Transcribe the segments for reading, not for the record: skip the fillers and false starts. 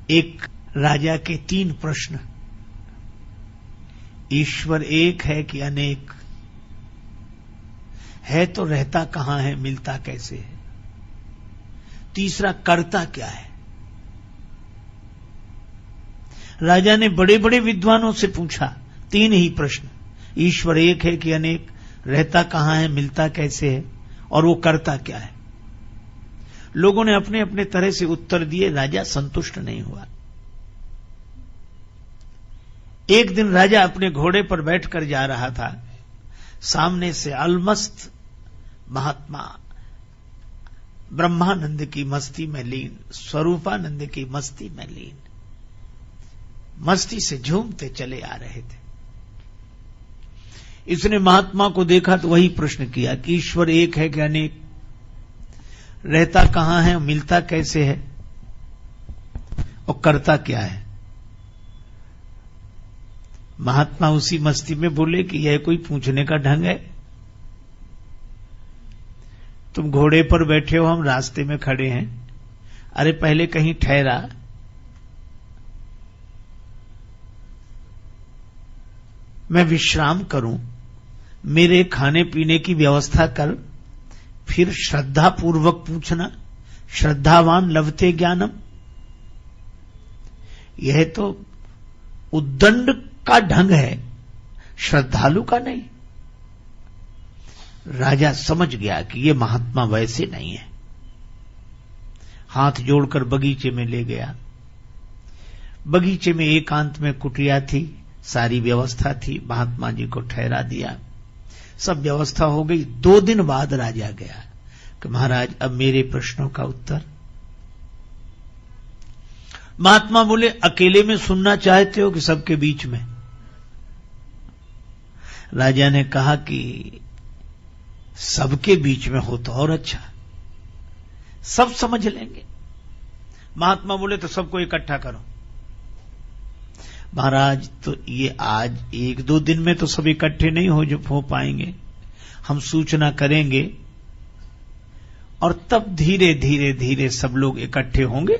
एक राजा के 3 प्रश्न। ईश्वर एक है कि अनेक है, तो रहता कहां है, मिलता कैसे है। तीसरा, करता क्या है। राजा ने बड़े बड़े विद्वानों से पूछा 3 ही प्रश्न, ईश्वर एक है कि अनेक, रहता कहां है, मिलता कैसे है, और वो करता क्या है। लोगों ने अपने अपने तरह से उत्तर दिए। राजा संतुष्ट नहीं हुआ। एक दिन राजा अपने घोड़े पर बैठकर जा रहा था। सामने से अलमस्त महात्मा ब्रह्मानंद की मस्ती में लीन, स्वरूपानंद की मस्ती में लीन, मस्ती से झूमते चले आ रहे थे। इसने महात्मा को देखा तो वही प्रश्न किया कि ईश्वर एक है कि अनेक, रहता कहां है, मिलता कैसे है, और करता क्या है। महात्मा उसी मस्ती में बोले कि यह कोई पूछने का ढंग है। तुम घोड़े पर बैठे हो, हम रास्ते में खड़े हैं। अरे पहले कहीं ठहरा, मैं विश्राम करूं, मेरे खाने पीने की व्यवस्था कर, फिर श्रद्धा पूर्वक पूछना। श्रद्धावान लभते ज्ञानम। यह तो उद्दंड का ढंग है, श्रद्धालु का नहीं। राजा समझ गया कि यह महात्मा वैसे नहीं है। हाथ जोड़कर बगीचे में ले गया। बगीचे में एकांत में कुटिया थी, सारी व्यवस्था थी। महात्मा जी को ठहरा दिया, सब व्यवस्था हो गई। 2 दिन बाद राजा गया कि महाराज अब मेरे प्रश्नों का उत्तर। महात्मा बोले, अकेले में सुनना चाहते हो कि सबके बीच में। राजा ने कहा कि सबके बीच में हो तो और अच्छा, सब समझ लेंगे। महात्मा बोले, तो सबको इकट्ठा करो। महाराज तो ये आज 1-2 दिन में तो सब इकट्ठे नहीं हो पाएंगे। हम सूचना करेंगे और तब धीरे धीरे धीरे सब लोग इकट्ठे होंगे।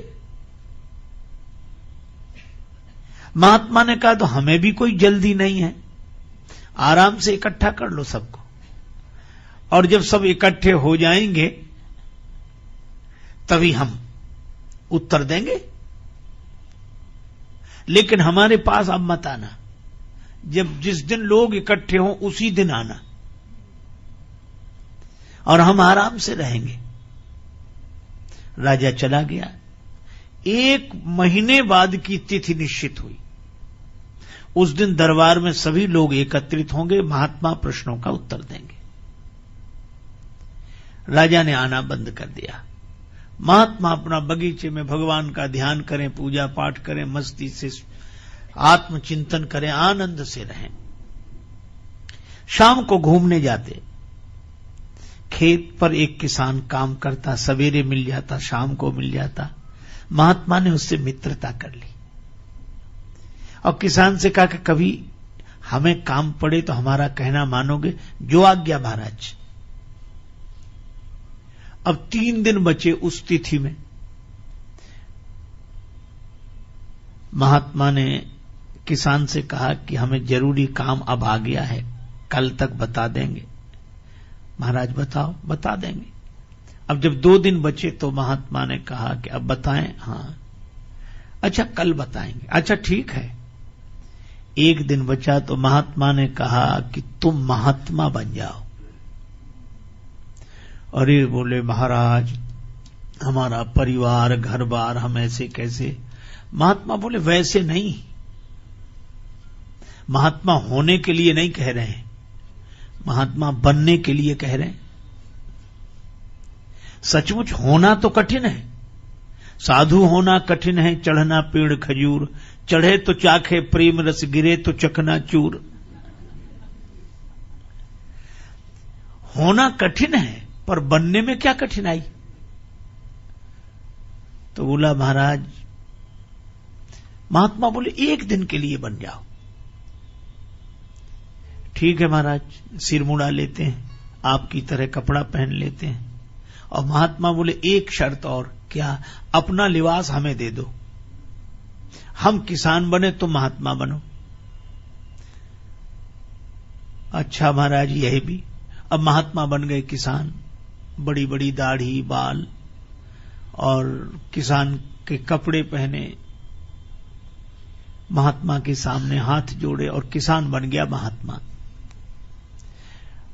महात्मा ने कहा, तो हमें भी कोई जल्दी नहीं है, आराम से इकट्ठा कर लो सबको, और जब सब इकट्ठे हो जाएंगे तभी हम उत्तर देंगे। लेकिन हमारे पास अब मत आना, जब जिस दिन लोग इकट्ठे हों उसी दिन आना, और हम आराम से रहेंगे। राजा चला गया। 1 महीने बाद की तिथि निश्चित हुई। उस दिन दरबार में सभी लोग एकत्रित होंगे, महात्मा प्रश्नों का उत्तर देंगे। राजा ने आना बंद कर दिया। महात्मा अपना बगीचे में भगवान का ध्यान करें, पूजा पाठ करें, मस्ती से आत्मचिंतन करें, आनंद से रहें। शाम को घूमने जाते। खेत पर एक किसान काम करता, सवेरे मिल जाता, शाम को मिल जाता। महात्मा ने उससे मित्रता कर ली और किसान से कहा कि कभी हमें काम पड़े तो हमारा कहना मानोगे? जो आज्ञा महाराज। अब 3 दिन बचे उस तिथि में। महात्मा ने किसान से कहा कि हमें जरूरी काम अब आ गया है, कल तक बता देंगे। महाराज बताओ। बता देंगे। अब जब 2 दिन बचे तो महात्मा ने कहा कि अब बताएं। हाँ, अच्छा कल बताएंगे। अच्छा ठीक है। 1 दिन बचा तो महात्मा ने कहा कि तुम महात्मा बन जाओ। अरे बोले महाराज, हमारा परिवार घर बार, हम ऐसे कैसे? महात्मा बोले वैसे नहीं, महात्मा होने के लिए नहीं कह रहे हैं, महात्मा बनने के लिए कह रहे हैं। सचमुच होना तो कठिन है, साधु होना कठिन है। चढ़ना पेड़ खजूर, चढ़े तो चाखे प्रेम रस, गिरे तो चखना चूर। होना कठिन है, पर बनने में क्या कठिनाई? तो बोला महाराज, महात्मा बोले 1 दिन के लिए बन जाओ। ठीक है महाराज, सिर मुड़ा लेते हैं, आपकी तरह कपड़ा पहन लेते हैं। और महात्मा बोले एक शर्त और। क्या? अपना लिबास हमें दे दो। हम किसान बने तो महात्मा बनो। अच्छा महाराज, यही भी। अब महात्मा बन गए किसान, बड़ी बड़ी दाढ़ी बाल और किसान के कपड़े पहने, महात्मा के सामने हाथ जोड़े और किसान बन गया महात्मा।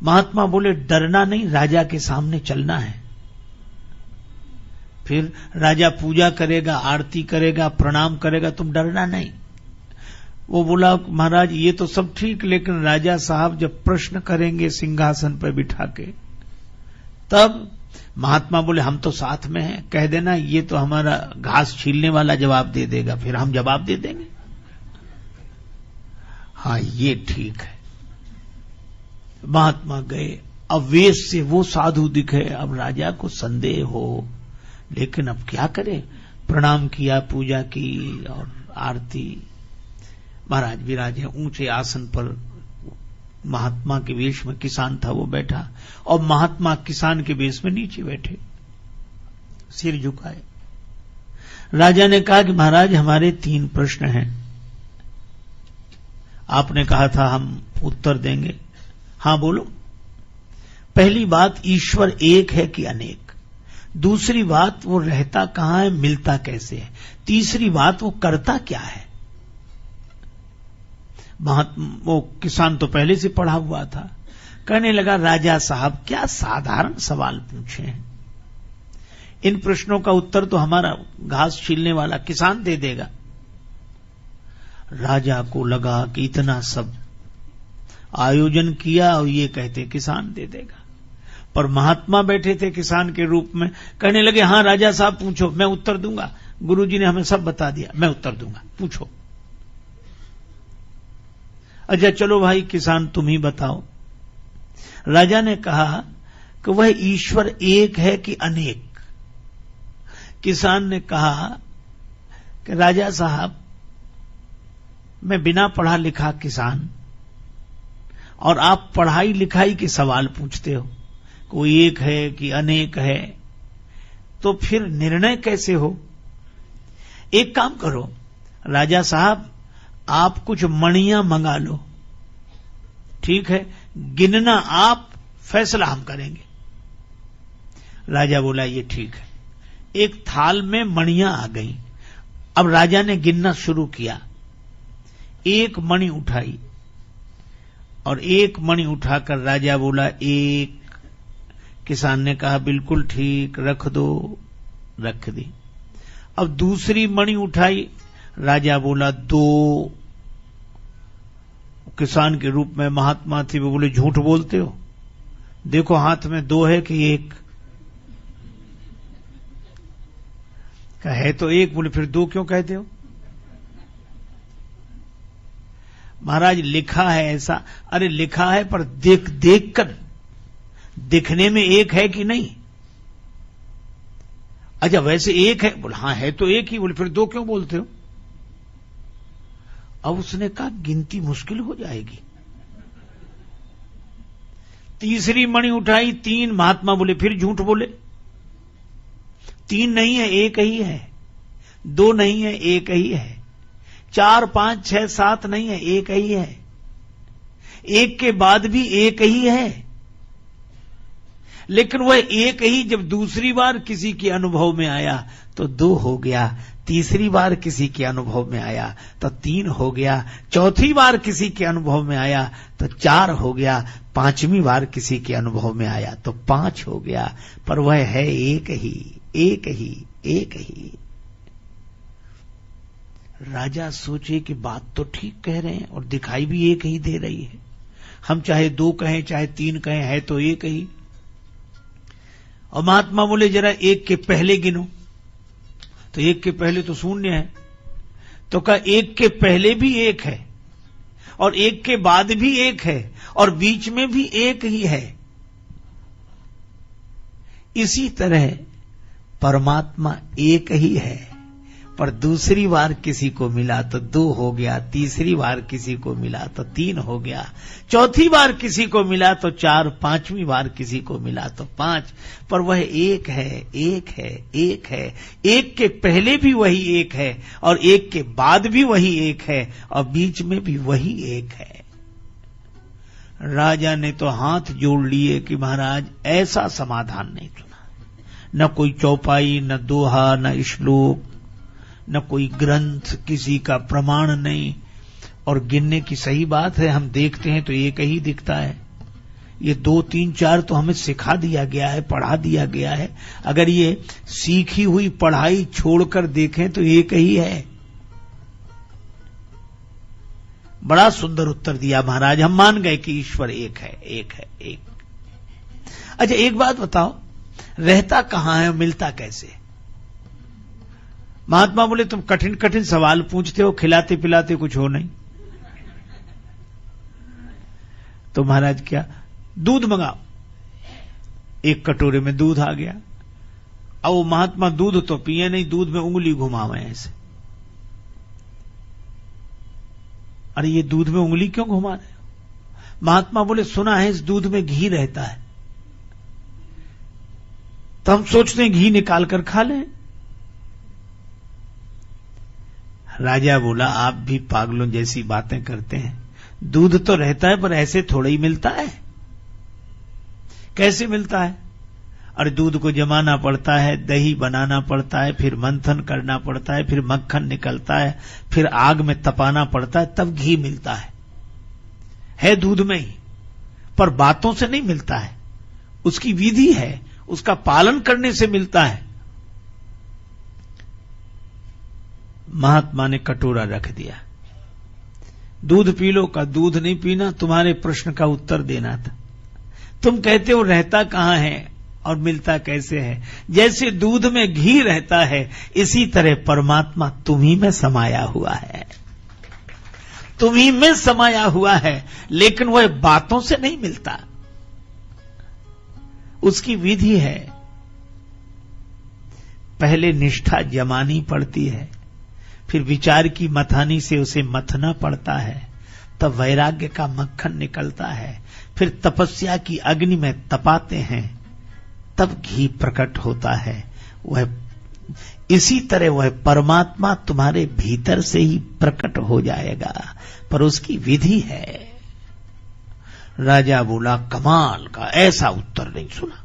महात्मा बोले डरना नहीं, राजा के सामने चलना है। फिर राजा पूजा करेगा, आरती करेगा, प्रणाम करेगा, तुम डरना नहीं। वो बोला महाराज ये तो सब ठीक, लेकिन राजा साहब जब प्रश्न करेंगे सिंहासन पर बिठा के, तब महात्मा बोले हम तो साथ में हैं, कह देना ये तो हमारा घास छीलने वाला जवाब दे देगा, फिर हम जवाब दे देंगे। हाँ ये ठीक है। महात्मा गए। अब वेश से वो साधु दिखे, अब राजा को संदेह हो, लेकिन अब क्या करे, प्रणाम किया, पूजा की और आरती। महाराज विराजे ऊंचे आसन पर, महात्मा के वेश में किसान था वो बैठा, और महात्मा किसान के वेश में नीचे बैठे, सिर झुकाए। राजा ने कहा कि महाराज हमारे 3 प्रश्न हैं, आपने कहा था हम उत्तर देंगे। हां बोलो। पहली बात, ईश्वर एक है कि अनेक? दूसरी बात, वो रहता कहां है, मिलता कैसे है? तीसरी बात, वो करता क्या है? वो किसान तो पहले से पढ़ा हुआ था, कहने लगा राजा साहब क्या साधारण सवाल पूछे हैं, इन प्रश्नों का उत्तर तो हमारा घास छीलने वाला किसान दे देगा। राजा को लगा कि इतना सब आयोजन किया और ये कहते किसान दे देगा, पर महात्मा बैठे थे किसान के रूप में, कहने लगे हां राजा साहब पूछो, मैं उत्तर दूंगा, गुरुजी ने हमें सब बता दिया, मैं उत्तर दूंगा, पूछो। अच्छा चलो भाई किसान तुम ही बताओ। राजा ने कहा कि वह ईश्वर एक है कि अनेक? किसान ने कहा कि राजा साहब मैं बिना पढ़ा लिखा किसान, और आप पढ़ाई लिखाई के सवाल पूछते हो, कोई एक है कि अनेक है, तो फिर निर्णय कैसे हो? एक काम करो राजा साहब, आप कुछ मणियां मंगा लो, ठीक है, गिनना आप, फैसला हम करेंगे। राजा बोला ये ठीक है। एक थाल में मणियां आ गई। अब राजा ने गिनना शुरू किया, एक मणि उठाई, और एक मणि उठाकर राजा बोला 1। किसान ने कहा बिल्कुल ठीक, रख दो, रख दी। अब दूसरी मणि उठाई, राजा बोला 2। किसान के रूप में महात्मा थे, वो बोले झूठ बोलते हो, देखो हाथ में 2 है कि 1? कहा है तो 1। बोले फिर 2 क्यों कहते हो? महाराज लिखा है ऐसा। अरे लिखा है पर देख देख कर, दिखने में 1 है कि नहीं? अच्छा वैसे 1 है? बोले हाँ है तो 1 ही। बोले फिर 2 क्यों बोलते हो? अब उसने कहा गिनती मुश्किल हो जाएगी। तीसरी मणि उठाई, 3। महात्मा बोले फिर झूठ बोले, 3 नहीं है 1 ही है, 2 नहीं है 1 ही है, 4, 5, 6, 7 नहीं है 1 ही है, 1 के बाद भी 1 ही है। लेकिन वह 1 ही जब दूसरी बार किसी के अनुभव में आया तो 2 हो गया, तीसरी बार किसी के अनुभव में आया तो 3 हो गया, चौथी बार किसी के अनुभव में आया तो 4 हो गया, 5वीं बार किसी के अनुभव में आया तो 5 हो गया, पर वह है 1 ही, 1 ही, 1 ही। राजा सोचे कि बात तो ठीक कह रहे हैं और दिखाई भी 1 ही दे रही है, हम चाहे 2 कहें चाहे 3 कहें, है तो 1 ही। और महात्मा बोले जरा 1 के पहले गिनो, तो 1 के पहले तो 0 है, तो कहा 1 के पहले भी 1 है और 1 के बाद भी 1 है और बीच में भी 1 ही है। इसी तरह परमात्मा 1 ही है, पर दूसरी बार किसी को मिला तो 2 हो गया, तीसरी बार किसी को मिला तो 3 हो गया, चौथी बार किसी को मिला तो 4, 5वीं बार किसी को मिला तो 5। पर वह एक है, एक है, एक है, एक के पहले भी वही एक है और एक के बाद भी वही एक है और बीच में भी वही एक है। राजा ने तो हाथ जोड़ लिए कि महाराज ऐसा समाधान नहीं सुना, न कोई चौपाई, न दोहा, न श्लोक, न कोई ग्रंथ, किसी का प्रमाण नहीं। और गिनने की सही बात है, हम देखते हैं तो एक ही दिखता है। ये 2, 3, 4 तो हमें सिखा दिया गया है, पढ़ा दिया गया है। अगर ये सीखी हुई पढ़ाई छोड़कर देखें तो एक ही है। बड़ा सुंदर उत्तर दिया महाराज, हम मान गए कि ईश्वर एक है, एक है, एक। अच्छा एक बात बताओ, रहता कहां है, मिलता कैसे? महात्मा बोले तुम कठिन कठिन सवाल पूछते हो, खिलाते पिलाते कुछ हो नहीं। तो महाराज क्या, दूध मंगाओ। एक कटोरे में दूध आ गया। अब वो महात्मा दूध तो पिए नहीं, दूध में उंगली घुमावे ऐसे। अरे ये दूध में उंगली क्यों घुमा रहे हो? महात्मा बोले सुना है इस दूध में घी रहता है, तो हम सोचते हैं घी निकाल कर खा लें। राजा बोला आप भी पागलों जैसी बातें करते हैं, दूध तो रहता है पर ऐसे थोड़ा ही मिलता है। कैसे मिलता है? और दूध को जमाना पड़ता है, दही बनाना पड़ता है, फिर मंथन करना पड़ता है, फिर मक्खन निकलता है, फिर आग में तपाना पड़ता है, तब घी मिलता है दूध में ही। पर बातों से नहीं मिलता है, उसकी विधि है, उसका पालन करने से मिलता है। महात्मा ने कटोरा रख दिया, दूध पी लो का, दूध नहीं पीना, तुम्हारे प्रश्न का उत्तर देना था। तुम कहते हो रहता कहां है और मिलता कैसे है? जैसे दूध में घी रहता है, इसी तरह परमात्मा तुम्ही में समाया हुआ है, तुम्ही में समाया हुआ है, लेकिन वह बातों से नहीं मिलता, उसकी विधि है। पहले निष्ठा जमानी पड़ती है, फिर विचार की मथानी से उसे मथना पड़ता है, तब वैराग्य का मक्खन निकलता है, फिर तपस्या की अग्नि में तपाते हैं, तब घी प्रकट होता है। वह इसी तरह वह परमात्मा तुम्हारे भीतर से ही प्रकट हो जाएगा, पर उसकी विधि है। राजा बोला कमाल का, ऐसा उत्तर नहीं सुना।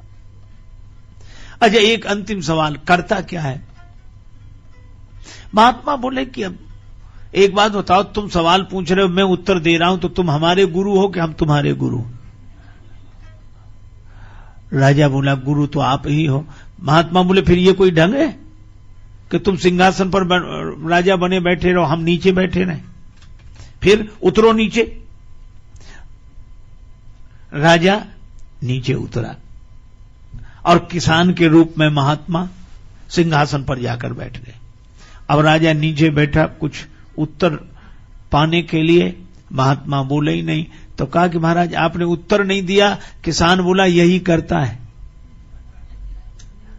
अच्छा एक अंतिम सवाल, करता क्या है? महात्मा बोले कि अब एक बात बताओ, तुम सवाल पूछ रहे हो, मैं उत्तर दे रहा हूं, तो तुम हमारे गुरु हो कि हम तुम्हारे गुरु? राजा बोला गुरु तो आप ही हो। महात्मा बोले फिर ये कोई ढंग है कि तुम सिंहासन पर राजा बने बैठे रहो, हम नीचे बैठे रहे? फिर उतरो नीचे। राजा नीचे उतरा और किसान के रूप में महात्मा सिंहासन पर जाकर बैठ गए। अब राजा नीचे बैठा, कुछ उत्तर पाने के लिए। महात्मा बोले ही नहीं, तो कहा कि महाराज आपने उत्तर नहीं दिया। किसान बोला यही करता है,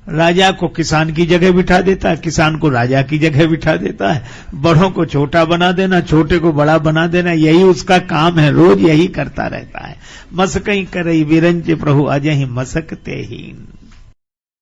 राजा को किसान की जगह बिठा देता है, किसान को राजा की जगह बिठा देता है, बड़ों को छोटा बना देना, छोटे को बड़ा बना देना, यही उसका काम है, रोज यही करता रहता है। मसकई करई विरंज प्रभु अजहि मसकते हीन।